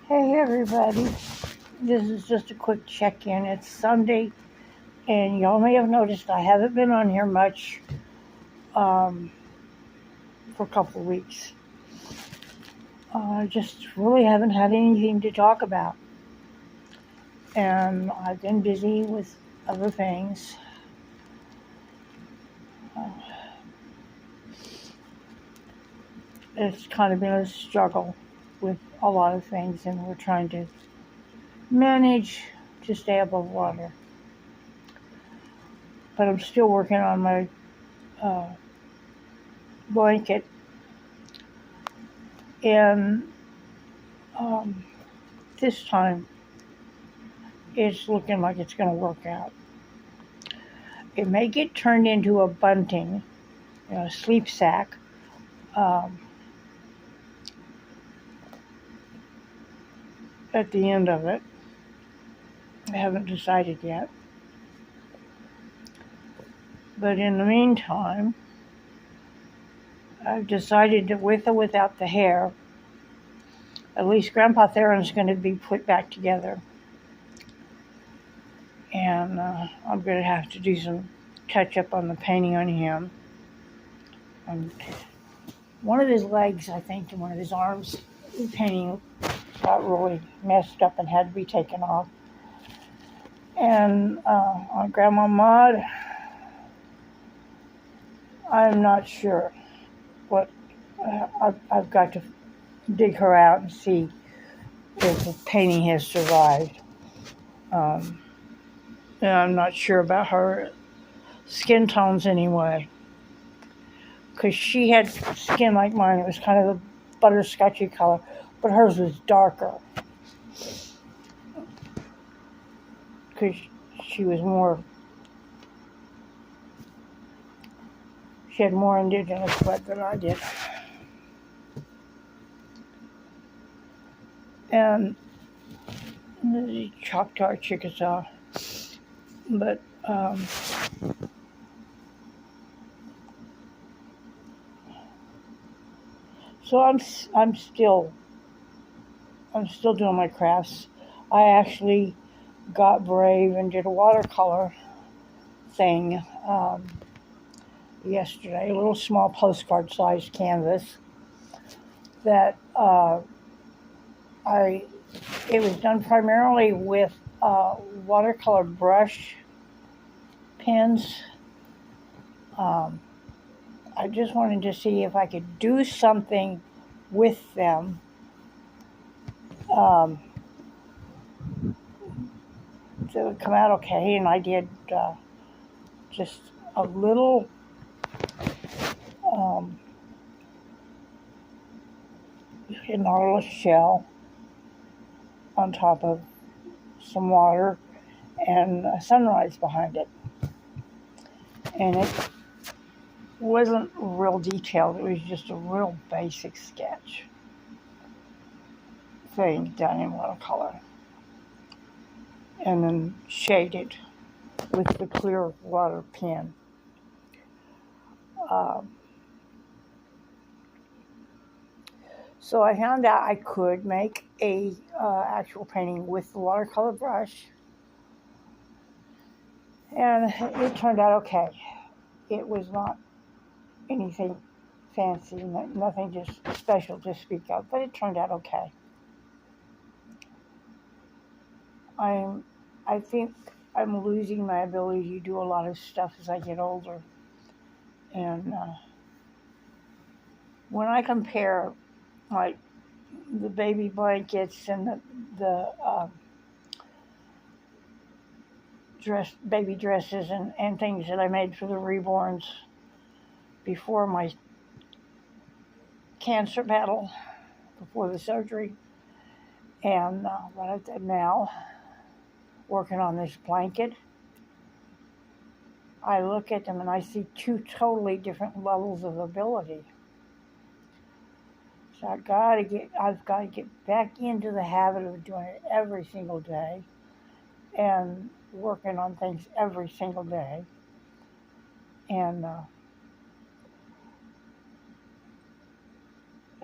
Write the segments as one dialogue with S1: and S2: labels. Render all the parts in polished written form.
S1: Hey everybody, this is just a quick check-in. It's Sunday, and y'all may have noticed I haven't been on here much um, for a couple of weeks. I just really haven't had anything to talk about, and I've been busy with other things. Uh, it's kind of been a struggle with a lot of things, and we're trying to manage to stay above water. But I'm still working on my uh, blanket, and um, this time it's looking like it's going to work out. It may get turned into a bunting, a sleep sack. Um, at the end of it, I haven't decided yet. But in the meantime, I've decided that with or without the hair, at least Grandpa Theron's going to be put back together. And I'm going to have to do some touch up on the painting on him. On one of his legs, I think, and one of his arms, the painting got really messed up and had to be taken off. And on Grandma Maud, I'm not sure what I've got to dig her out and see if the painting has survived. And I'm not sure about her skin tones anyway, because she had skin like mine. It was kind of a butterscotchy color, but hers was darker because she was more. She had more indigenous blood than I did. And the Choctaw Chickasaw. But so I'm still doing my crafts. I actually got brave and did a watercolor thing yesterday, a little small postcard sized canvas that it was done primarily with watercolor brush pens. I just wanted to see if I could do something with them that would come out okay, and I did just a little nautilus shell on top of some water and a sunrise behind it. And it wasn't real detailed, it was just a real basic sketch thing done in watercolor. And then shaded with the clear water pen. So I found out I could make a actual painting with the watercolor brush, and it turned out okay. It was not anything fancy, nothing just special to speak of, but it turned out okay. I think I'm losing my ability to do a lot of stuff as I get older, and when I compare like the baby blankets and the baby dresses and things that I made for the reborns before my cancer battle, before the surgery, and what I've done now, working on this blanket, I look at them and I see two totally different levels of ability. So I've got to get back into the habit of doing it every single day and working on things every single day. And I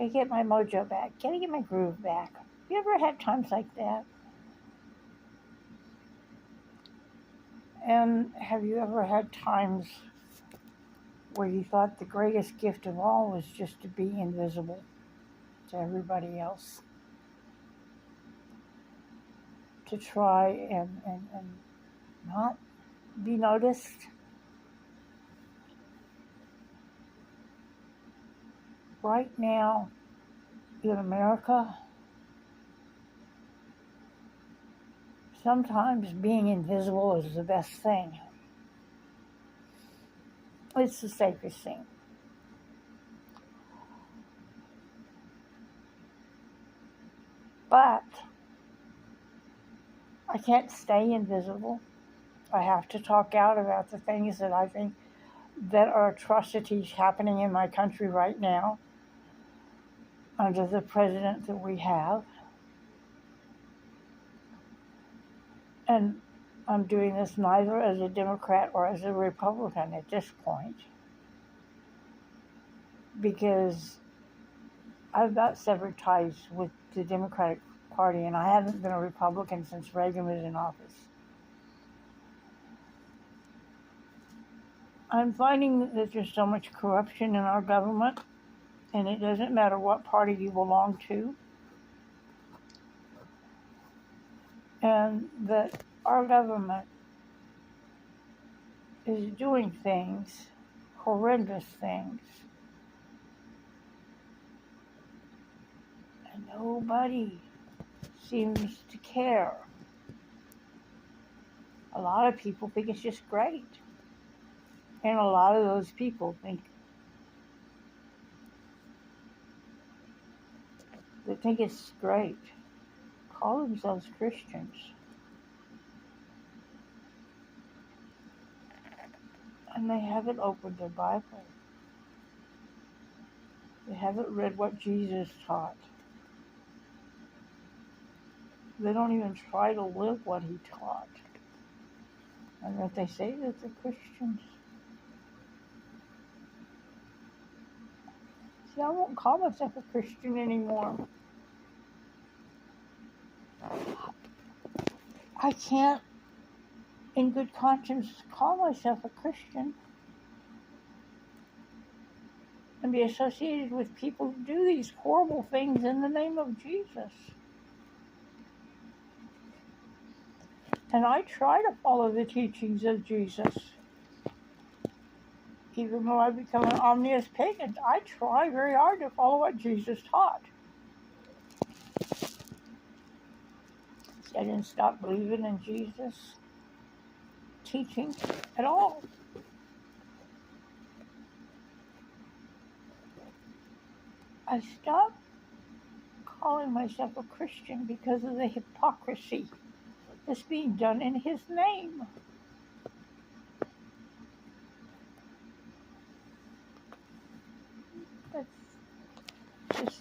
S1: get my mojo back. Gotta get my groove back. You ever had times like that? And have you ever had times where you thought the greatest gift of all was just to be invisible to everybody else? To try and not be noticed? Right now in America, sometimes being invisible is the best thing. It's the safest thing. But I can't stay invisible. I have to talk out about the things that I think that are atrocities happening in my country right now under the president that we have. And I'm doing this neither as a Democrat or as a Republican at this point, because I've got severed ties with the Democratic Party, and I haven't been a Republican since Reagan was in office. I'm finding that there's so much corruption in our government, and it doesn't matter what party you belong to, and that our government is doing things, horrendous things, and nobody seems to care. A lot of people think it's just great, and a lot of those people think it's great call themselves Christians, and they haven't opened their Bible. They haven't read what Jesus taught. They don't even try to live what he taught. And that they say that they're Christians. See, I won't call myself a Christian anymore. I can't, in good conscience, call myself a Christian and be associated with people who do these horrible things in the name of Jesus. And I try to follow the teachings of Jesus. Even though I've become an omnious pagan, I try very hard to follow what Jesus taught. See, I didn't stop believing in Jesus' teaching at all. I stopped calling myself a Christian because of the hypocrisy that's being done in his name. That's just,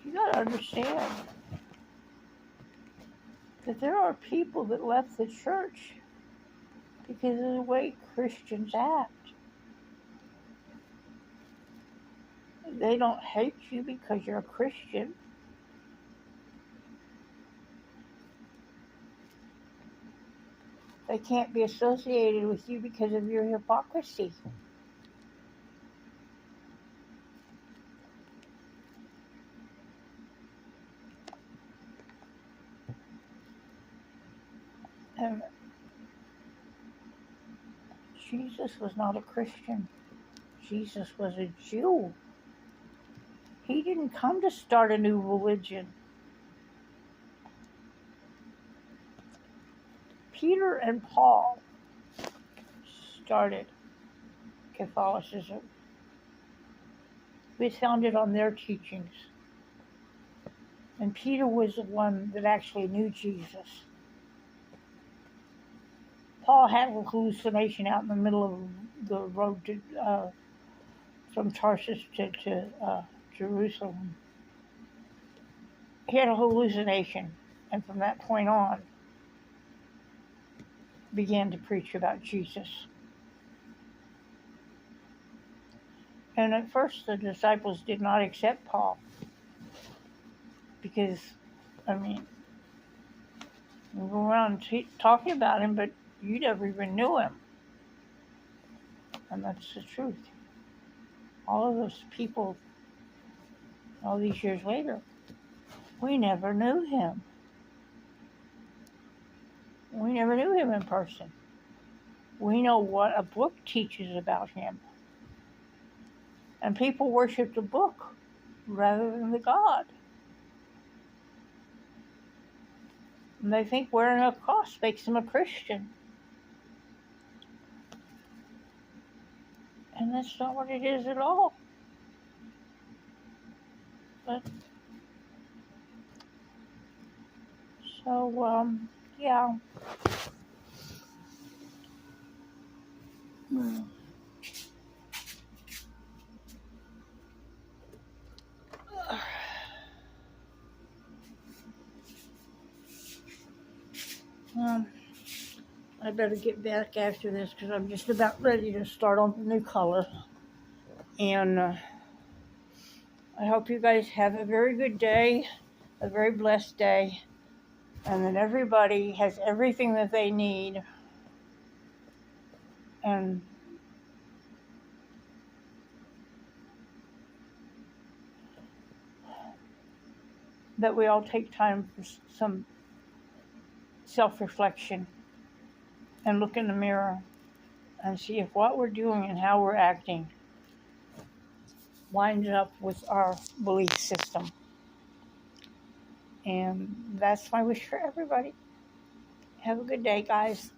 S1: you gotta understand that there are people that left the church because of the way Christians act. They don't hate you because you're a Christian. They can't be associated with you because of your hypocrisy. And Jesus was not a Christian. Jesus was a Jew. He didn't come to start a new religion. Peter and Paul started Catholicism. It was founded on their teachings. And Peter was the one that actually knew Jesus. Paul had a hallucination out in the middle of the road to, from Tarsus to Jerusalem. He had a hallucination, and from that point on, began to preach about Jesus. And at first, the disciples did not accept Paul. because, I mean, we go around talking about him, but you never even knew him. And that's the truth. All of those people, all these years later, we never knew him. We never knew him in person. We know what a book teaches about him. And people worship the book rather than the God. And they think wearing a cross makes them a Christian. And that's not what it is at all. But, so, yeah. I better get back after this because I'm just about ready to start on the new color. And I hope you guys have a very good day, a very blessed day, and that everybody has everything that they need. And that we all take time for some self-reflection and look in the mirror and see if what we're doing and how we're acting lines up with our belief system. And that's my wish for everybody. Have a good day, guys.